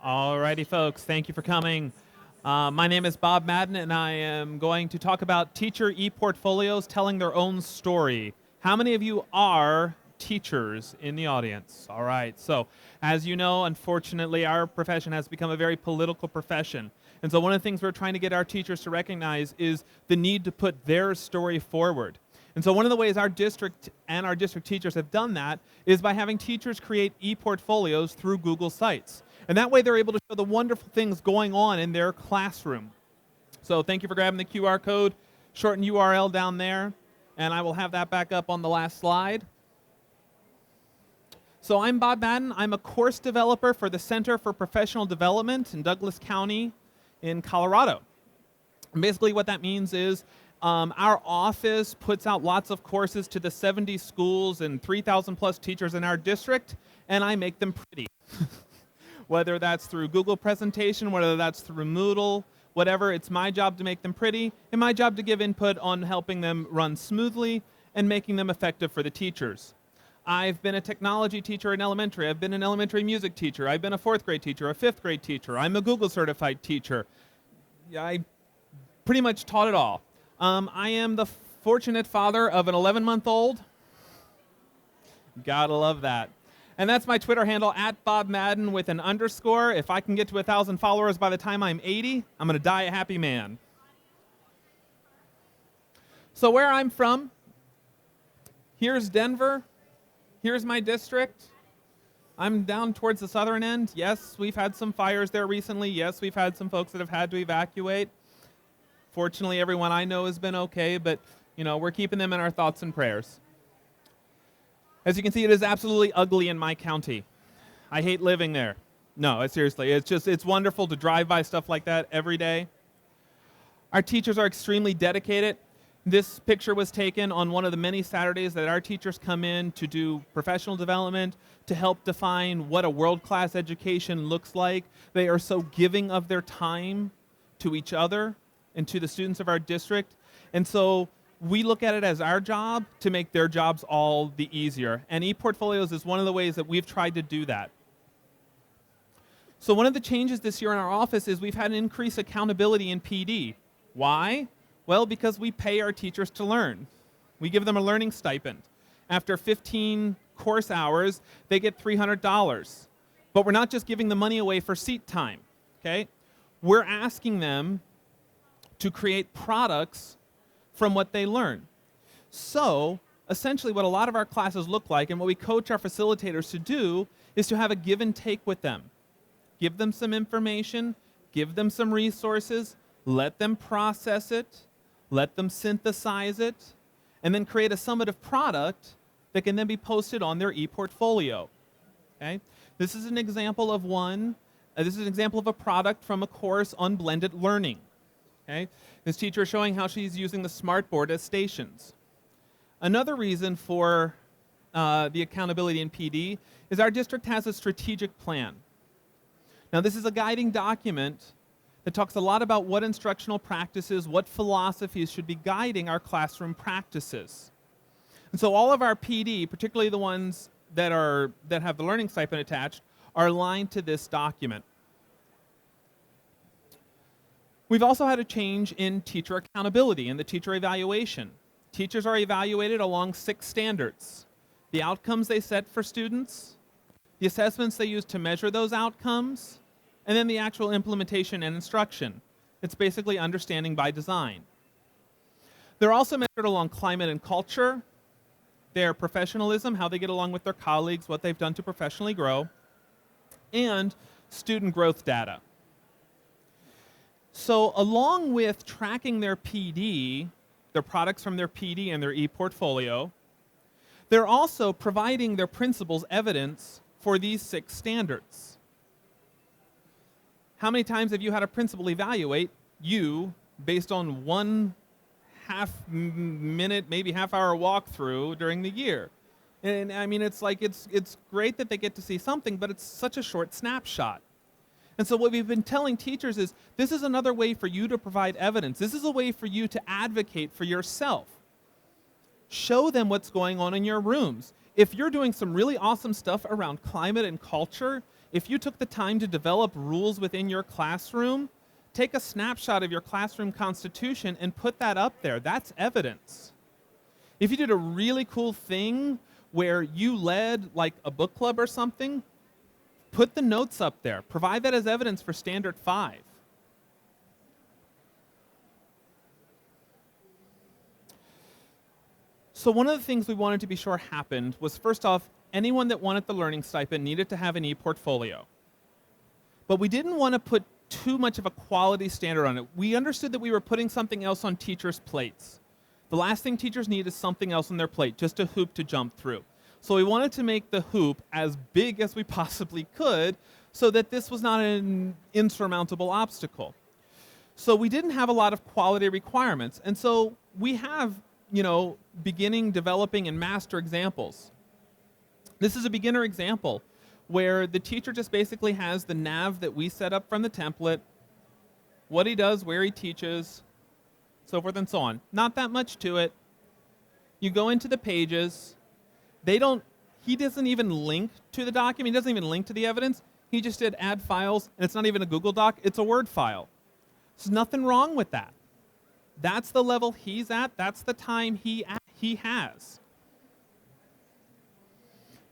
Alrighty, folks, thank you for coming. My name is Bob Madden, and I am going to talk about teacher ePortfolios telling their own story. How many of you are teachers in the audience? All right, so as you know, unfortunately, our profession has become a very political profession. And so one of the things we're trying to get our teachers to recognize is the need to put their story forward. And so one of the ways our district and our district teachers have done that is by having teachers create ePortfolios through Google Sites. And that way they're able to show the wonderful things going on in their classroom. So thank you for grabbing the QR code, shorten URL down there, and I will have that back up on the last slide. So I'm Bob Madden. I'm a course developer for the Center for Professional Development in Douglas County in Colorado. And basically what that means is our office puts out lots of courses to the 70 schools and 3,000 plus teachers in our district, and I make them pretty. Whether that's through Google presentation, whether that's through Moodle, whatever, it's my job to make them pretty, and my job to give input on helping them run smoothly and making them effective for the teachers. I've been a technology teacher in elementary. I've been an elementary music teacher. I've been a 4th grade teacher, a 5th grade teacher. I'm a Google certified teacher. I pretty much taught it all. I am the fortunate father of an 11-month-old. Gotta love that. And that's my Twitter handle, @BobMadden with an underscore. If I can get to 1,000 followers by the time I'm 80, I'm going to die a happy man. So where I'm from, here's Denver. Here's my district. I'm down towards the southern end. Yes, we've had some fires there recently. Yes, we've had some folks that have had to evacuate. Fortunately, everyone I know has been okay, but we're keeping them in our thoughts and prayers. As you can see, it is absolutely ugly in my county. I hate living there. No, seriously, it's wonderful to drive by stuff like that every day. Our teachers are extremely dedicated. This picture was taken on one of the many Saturdays that our teachers come in to do professional development, to help define what a world-class education looks like. They are so giving of their time to each other and to the students of our district. And so we look at it as our job to make their jobs all the easier. And ePortfolios is one of the ways that we've tried to do that. So one of the changes this year in our office is we've had an increased accountability in PD. Why? Well, because we pay our teachers to learn. We give them a learning stipend. After 15 course hours, they get $300. But we're not just giving the money away for seat time, okay? We're asking them to create products from what they learn. So, essentially what a lot of our classes look like and what we coach our facilitators to do is to have a give and take with them. Give them some information, give them some resources, let them process it, let them synthesize it, and then create a summative product that can then be posted on their ePortfolio. Okay? This is an example of this is an example of a product from a course on blended learning. Okay? This teacher is showing how she's using the smartboard as stations. Another reason for the accountability in PD is our district has a strategic plan. Now, this is a guiding document that talks a lot about what instructional practices, what philosophies should be guiding our classroom practices. And so all of our PD, particularly the ones that have the learning stipend attached, are aligned to this document. We've also had a change in teacher accountability and the teacher evaluation. Teachers are evaluated along 6 standards: the outcomes they set for students, the assessments they use to measure those outcomes, and then the actual implementation and instruction. It's basically understanding by design. They're also measured along climate and culture, their professionalism, how they get along with their colleagues, what they've done to professionally grow, and student growth data. So along with tracking their PD, their products from their PD and their ePortfolio, they're also providing their principals evidence for these 6 standards. How many times have you had a principal evaluate you based on one half-minute, maybe half-hour walkthrough during the year? And I mean, it's great that they get to see something, but it's such a short snapshot. And so what we've been telling teachers is, this is another way for you to provide evidence. This is a way for you to advocate for yourself. Show them what's going on in your rooms. If you're doing some really awesome stuff around climate and culture If you took the time to develop rules within your classroom, take a snapshot of your classroom constitution and put that up there. That's evidence. If you did a really cool thing where you led like a book club or something, put the notes up there. Provide that as evidence for Standard 5. So one of the things we wanted to be sure happened was, first off, anyone that wanted the learning stipend needed to have an ePortfolio. But we didn't want to put too much of a quality standard on it. We understood that we were putting something else on teachers' plates. The last thing teachers need is something else on their plate, just a hoop to jump through. So we wanted to make the hoop as big as we possibly could so that this was not an insurmountable obstacle. So we didn't have a lot of quality requirements. And so we have, beginning, developing, and master examples. This is a beginner example where the teacher just basically has the nav that we set up from the template, what he does, where he teaches, so forth and so on. Not that much to it. You go into the pages. He doesn't even link to the document. He doesn't even link to the evidence. He just did add files, and it's not even a Google Doc. It's a Word file. There's nothing wrong with that. That's the level he's at. That's the time he has.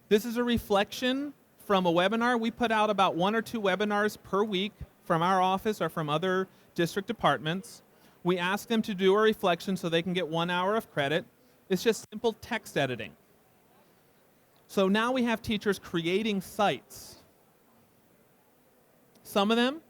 This is a reflection from a webinar. We put out about 1 or 2 webinars per week from our office or from other district departments. We ask them to do a reflection so they can get 1 hour of credit. It's just simple text editing. So now we have teachers creating sites. Some of them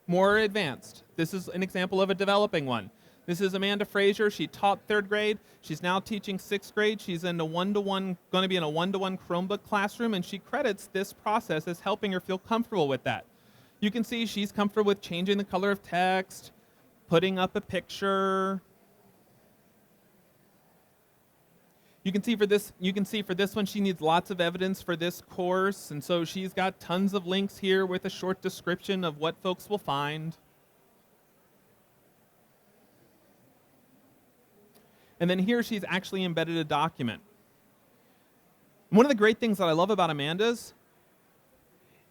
more advanced. This is an example of a developing one. This is Amanda Frazier. She taught 3rd grade. She's now teaching 6th grade. She's in a going to be in a one-to-one Chromebook classroom, and she credits this process as helping her feel comfortable with that. You can see she's comfortable with changing the color of text, putting up a picture. You can see for this one she needs lots of evidence for this course, and so she's got tons of links here with a short description of what folks will find. And then here she's actually embedded a document. One of the great things that I love about Amanda's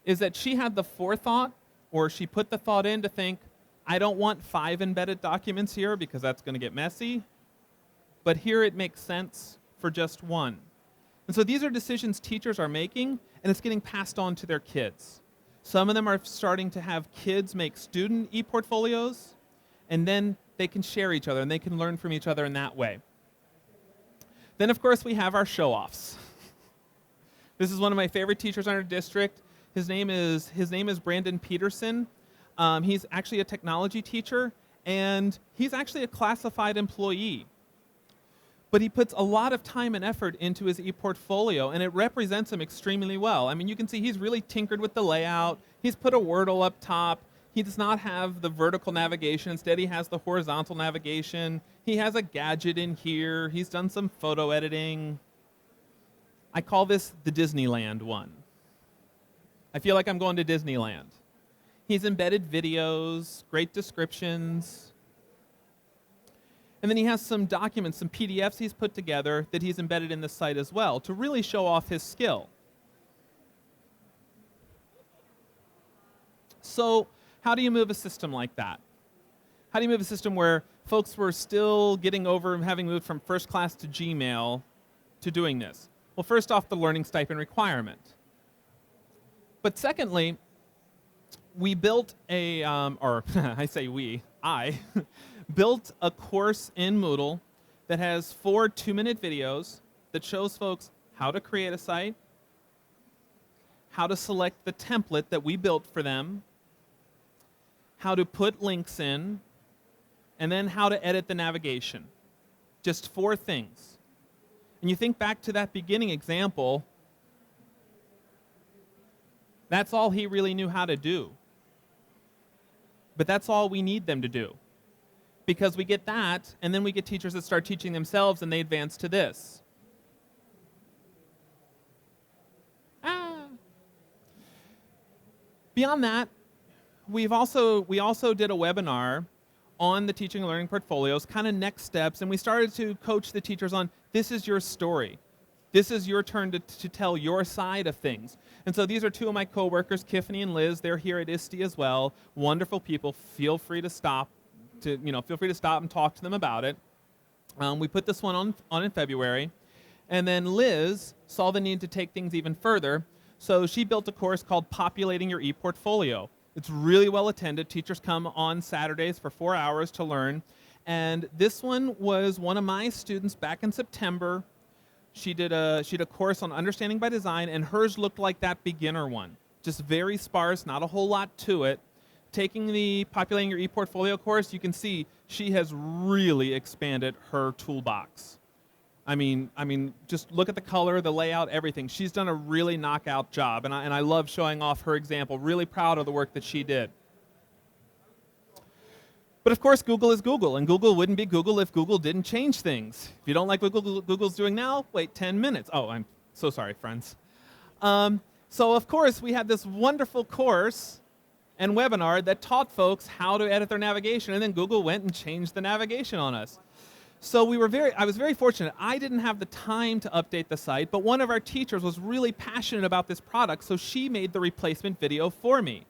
is that she had the forethought, or she put the thought in to think, I don't want 5 embedded documents here because that's going to get messy. But here it makes sense for just 1. And so these are decisions teachers are making, and it's getting passed on to their kids. Some of them are starting to have kids make student ePortfolios, and then they can share each other and they can learn from each other in that way. Then, of course, we have our show-offs. This is one of my favorite teachers in our district. His name is Brandon Peterson. He's actually a technology teacher, and he's actually a classified employee. But he puts a lot of time and effort into his ePortfolio, and it represents him extremely well. I mean, you can see he's really tinkered with the layout. He's put a Wordle up top. He does not have the vertical navigation. Instead, he has the horizontal navigation. He has a gadget in here. He's done some photo editing. I call this the Disneyland one. I feel like I'm going to Disneyland. He's embedded videos, great descriptions. And then he has some documents, some PDFs he's put together that he's embedded in the site as well to really show off his skill. So how do you move a system like that? How do you move a system where folks were still getting over having moved from first class to Gmail to doing this? Well, first off, the learning stipend requirement. But secondly, we built I built a course in Moodle that has 4 2-minute videos that shows folks how to create a site, how to select the template that we built for them, how to put links in, and then how to edit the navigation. Just 4 things. And you think back to that beginning example, that's all he really knew how to do. But that's all we need them to do. Because we get that, and then we get teachers that start teaching themselves, and they advance to this. Beyond that, we also did a webinar on the teaching and learning portfolios, kind of next steps, and we started to coach the teachers on, this is your story. This is your turn to tell your side of things. And so these are two of my coworkers, Tiffany and Liz. They're here at ISTE as well. Wonderful people. Feel free to stop and talk to them about it. We put this one on in February. And then Liz saw the need to take things even further. So she built a course called Populating Your ePortfolio. It's really well attended. Teachers come on Saturdays for 4 hours to learn. And this one was one of my students back in September. She did a course on understanding by design, and hers looked like that beginner one. Just very sparse, not a whole lot to it. Taking the Populating Your ePortfolio course, you can see she has really expanded her toolbox. I mean, just look at the color, the layout, everything. She's done a really knockout job, and I love showing off her example. Really proud of the work that she did. But of course, Google is Google, and Google wouldn't be Google if Google didn't change things. If you don't like what Google's doing now, wait 10 minutes. Oh, I'm so sorry, friends. So of course, we had this wonderful course and webinar that taught folks how to edit their navigation, and then Google went and changed the navigation on us. So I was very fortunate. I didn't have the time to update the site, but one of our teachers was really passionate about this product, so she made the replacement video for me.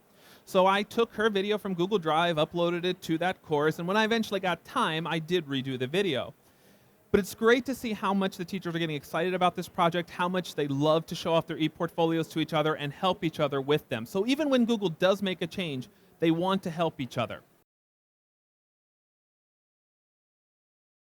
So I took her video from Google Drive, uploaded it to that course, and when I eventually got time, I did redo the video. But it's great to see how much the teachers are getting excited about this project, how much they love to show off their ePortfolios to each other and help each other with them. So even when Google does make a change, they want to help each other.